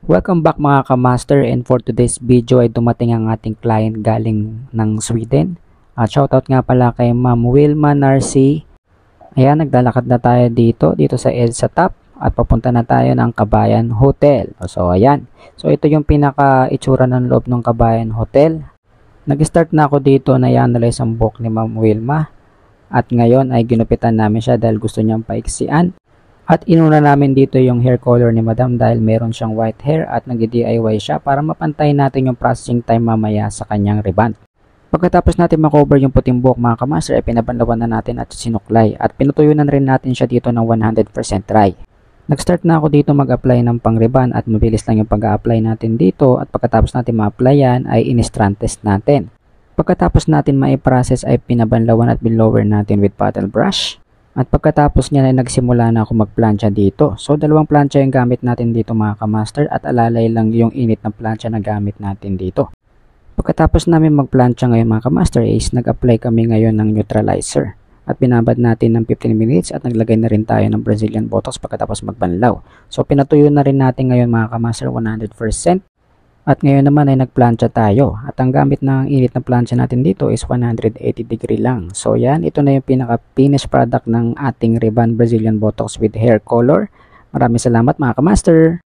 Welcome back mga kamaster, and for today's video ay dumating ang ating client galing ng Sweden. At shoutout nga pala kay Ma'am Wilma Narcy. Ayan, naglalakad na tayo dito sa EDSA Top at papunta na tayo ng Kabayan Hotel. So ayan, so ito yung pinaka-itsura ng loob ng Kabayan Hotel. Nag-start na ako dito na i-analyze ang buhok ni Ma'am Wilma. At ngayon ay ginupitan namin siya dahil gusto niyang paiksian. At inuna namin dito yung hair color ni Madam dahil meron siyang white hair at nag-DIY siya para mapantay natin yung processing time mamaya sa kanyang rebond. Pagkatapos natin makover yung puting buhok mga kamaster ay pinabanlawan na natin at sinuklay at pinutuyunan rin natin siya dito ng 100% dry. Nag-start na ako dito mag-apply ng pang-rebond at mabilis lang yung pag-a-apply natin dito at pagkatapos natin ma-applyan ay in-strand test natin. Pagkatapos natin ma-process ay pinabanlawan at binlower natin with paddle brush. At pagkatapos niya ay nagsimula na ako magplansya dito. So dalawang plansya yung gamit natin dito mga kamaster at alalay lang yung init ng plansya na gamit natin dito. Pagkatapos namin magplansya ngayon mga kamaster is nag-apply kami ngayon ng neutralizer. At binabad natin ng 15 minutes at naglagay na rin tayo ng Brazilian Botox pagkatapos magbanlaw. So pinatuyo na rin natin ngayon mga kamaster 100%. At ngayon naman ay nagplansya tayo. At ang gamit ng init na plansya natin dito is 180 degree lang. So yan, ito na yung pinaka-finished product ng ating Rebond Brazilian Botox with hair color. Maraming salamat mga kamaster!